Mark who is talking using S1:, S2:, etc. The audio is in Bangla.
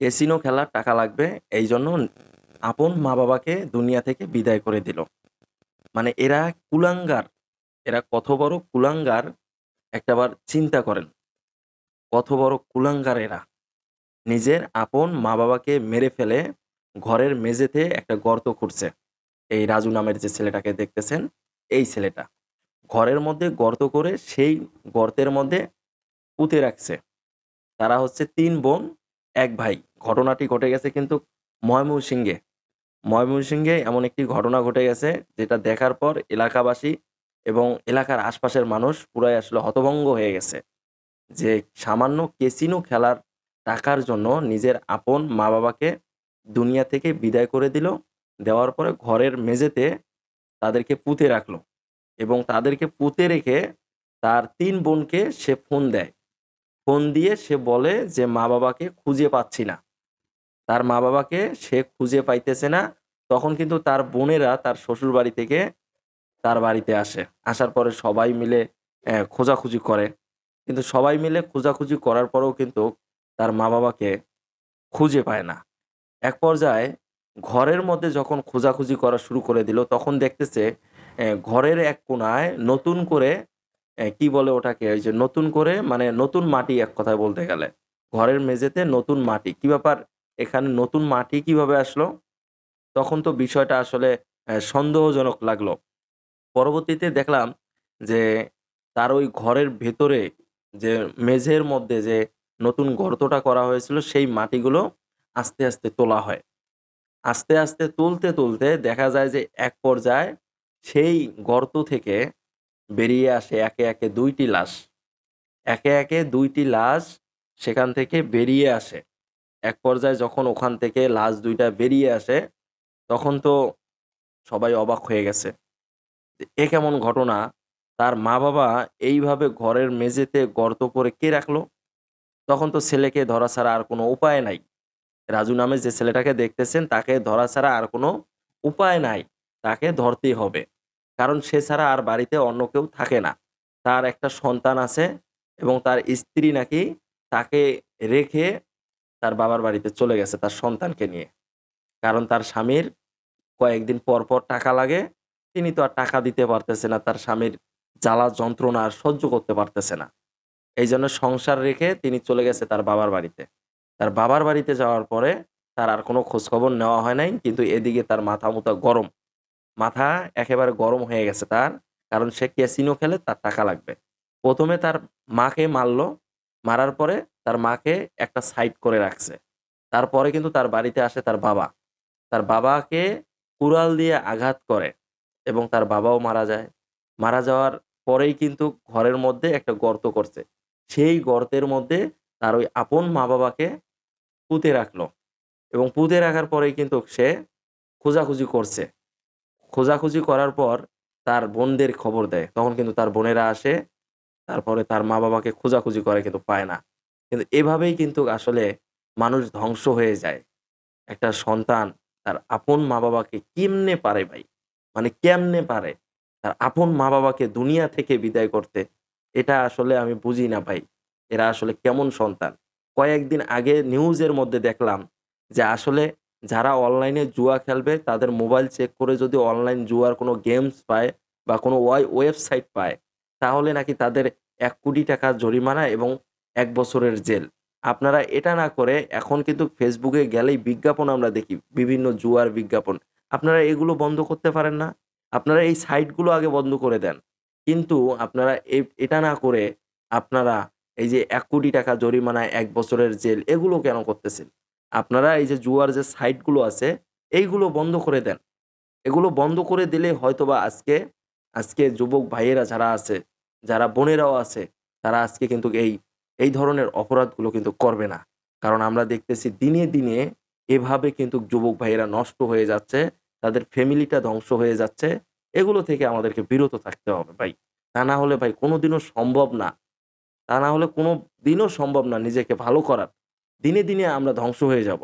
S1: ক্যাসিনো খেলার টাকা লাগবে, এইজন্য আপন মা-বাবাকে দুনিয়া থেকে বিদায় করে দিল। মানে এরা কুলাঙ্গার, এরা কত বড় কুলাঙ্গার একটাবার চিন্তা করেন। কত বড় কুলাঙ্গার এরা। নিজের আপন মা-বাবাকে মেরে ফেলে ঘরের মেঝেতে একটা গর্ত খুঁড়ছে। এই রাজু নামের যে ছেলেটাকে দেখতেছেন, এই ছেলেটা। ঘরের মধ্যে গর্ত করে সেই গর্তের মধ্যে পুঁতে রাখছে। তারা হচ্ছে ৩ বোন, ১ ভাই। ঘটনাটি ঘটে গেছে কিন্তু ময়মনসিংহে। ময়মনসিংহে এমন একটি ঘটনা ঘটে গেছে যেটা দেখার পর এলাকাবাসী এবং এলাকার আশপাশের মানুষ পুরাই আসলে হতভম্ব হয়ে গেছে। যে সামান্য ক্যাসিনো খেলার টাকার জন্য নিজের আপন মা-বাবাকে দুনিয়া থেকে বিদায় করে দিল। দেওয়ার পরে ঘরের মেঝেতে তাদেরকে পুঁতে রাখলো এবং তাদেরকে পুঁতে রেখে তার ৩ বোনকে সে ফোন দেয়। ফোন দিয়ে সে বলে যে, "মা-বাবাকে খুঁজে পাচ্ছি না।" তার মা-বাবাকে সে খুঁজে পাইতেছে না। তখন কিন্তু তার বোনেরা তার শ্বশুরবাড়ি থেকে তার বাড়িতে আসে। আসার পরে সবাই মিলে খোঁজাখুঁজি করে। কিন্তু সবাই মিলে খোঁজাখুঁজি করার পরেও কিন্তু তার মা-বাবাকে খুঁজে পায় না। এক পর্যায়ে ঘরের মধ্যে যখন খোঁজাখুঁজি করা শুরু করে দিল, তখন দেখতেছে ঘরের এক কোণায় নতুন করে কি বলে ওটাকে? ওই যে নতুন করে মানে নতুন মাটি এক কথায় বলতে গেলে। ঘরের মেঝেতে নতুন মাটি। কি ব্যাপার? এখানে নতুন মাটি কিভাবে আসলো? তখন তো বিষয়টা আসলে সন্দেহজনক লাগলো। পরবর্তীতে দেখলাম যে তার ওই ঘরের ভেতরে যে মেঝের মধ্যে যে নতুন গর্তটা করা হয়েছিল সেই মাটিগুলো আস্তে, আস্তে তোলা হয়। আস্তে, আস্তে তুলতে দেখা যায় যে এক পর্যায়ে সেই গর্ত থেকে বেরিয়ে আসে একে, একে ২ টি লাশ। একে, একে ২ টি লাশ সেখান থেকে বেরিয়ে আসে। এক পর্যায়ে যখন ওখান থেকে লাশ ২ টা বেরিয়ে আসে, তখন তো সবাই অবাক হয়ে গেছে। যে এ কেমন ঘটনা? তার মা-বাবা এইভাবে ঘরের মেঝেতে গর্ত করে কে রাখলো? তখন তো ছেলেকে ধরা ছাড়া আর কোনো উপায় নাই। রাজু নামে যে ছেলেটাকে দেখতেছেন তাকে ধরা ছাড়া আর কোনো উপায় নাই। তাকে ধরতেই হবে। কারণ সে ছাড়া আর বাড়িতে অন্য কেউ থাকে না। তার একটা সন্তান আছে এবং তার স্ত্রী নাকি তাকে রেখে তার বাবার বাড়িতে চলে গেছে তার সন্তানকে নিয়ে। কারণ তার স্বামীর কয়েকদিন পর টাকা লাগে। তিনি তো আর টাকা দিতে পারতেছে না। তার স্বামীর জ্বালা যন্ত্রণা আর সহ্য করতে পারতেছে না। এইজন্য সংসার রেখে তিনি চলে গেছে তার বাবার বাড়িতে। তার বাবার বাড়িতে যাওয়ার পরে তার আর কোনো খোঁজখবর নেওয়া হয় নাই। কিন্তু এদিকে তার মাথা-মুথা গরম। মাথা একেবারে গরম হয়ে গেছে তার। কারণ সে ক্যাসিনো খেলে তার টাকা লাগবে। ১ম এ তার মাকে মারল। মারার পরে তার মাকে একটা সাইড করে রাখছে। তারপরে কিন্তু তার বাড়িতে আসে তার বাবা। তার বাবাকে কুড়াল দিয়ে আঘাত করে এবং তার বাবাও মারা যায়। মারা যাওয়ার পরেই কিন্তু ঘরের মধ্যে একটা গর্ত করছে। সেই গর্তের মধ্যে তার ওই আপন মা-বাবাকে পুঁতে রাখলো এবং পুঁতে রাখার পরেই কিন্তু সে খোঁজাখুঁজি করছে। খোঁজাখুঁজি করার পর তার বোনদের খবর দেয়। তখন কিন্তু তার বোনেরা আসে। তারপরে তার মা-বাবাকে খোঁজাখুঁজি করে কিন্তু পায় না। কিন্তু এভাবেই কিন্তু আসলে মানুষ ধ্বংস হয়ে যায়। একটা সন্তান তার আপন মা-বাবাকে কেমনে পারে ভাই? মানে কেমনে পারে? তার আপন মা-বাবাকে দুনিয়া থেকে বিদায় করতে? এটা আসলে আমি বুঝি না ভাই। এরা আসলে কেমন সন্তান? কয়েকদিন আগে নিউজের মধ্যে দেখলাম যে আসলে যারা অনলাইনে জুয়া খেলবে তাদের মোবাইল চেক করে যদি অনলাইন জুয়ার কোনো গেমস পায় বা কোনো ওয়েবসাইট পায়, তাহলে নাকি তাদের ৳১,০০,০০,০০০ জরিমানা এবং ১ বছরের জেল। আপনারা এটা না করে এখন কিন্তু ফেসবুকে গেলেই বিজ্ঞাপন আমরা দেখি। বিভিন্ন জুয়ার বিজ্ঞাপন। আপনারা এগুলো বন্ধ করতে পারেন না? আপনারা এই সাইটগুলো আগে বন্ধ করে দেন। কিন্তু আপনারা এটা না করে আপনারা এই যে ৳১,০০,০০,০০০ জরিমানা, ১ বছরের জেল এগুলো কেন করতেছেন? আপনারা এই যে জুয়ার যে সাইটগুলো আছে এইগুলো বন্ধ করে দেন। এগুলো বন্ধ করে দিলে হয়তোবা আজকে যুবক ভাইয়েরা যারা আছে, যারা বোনেরাও আছে, তারা আজকে কিন্তু এই ধরনের অপরাধগুলো কিন্তু করবে না। কারণ আমরা দেখতেছি দিনে, দিনে এভাবে কিন্তু যুবক ভাইয়েরা নষ্ট হয়ে যাচ্ছে। তাদের ফ্যামিলিটা ধ্বংস হয়ে যাচ্ছে। এগুলো থেকে আমাদেরকে বিরত থাকতে হবে ভাই। তা না হলে ভাই কোনদিনও সম্ভব না। তা না হলে কোনদিনও সম্ভব না নিজেকে ভালো করার। দিনে, দিনে আমরা ধ্বংস হয়ে যাব।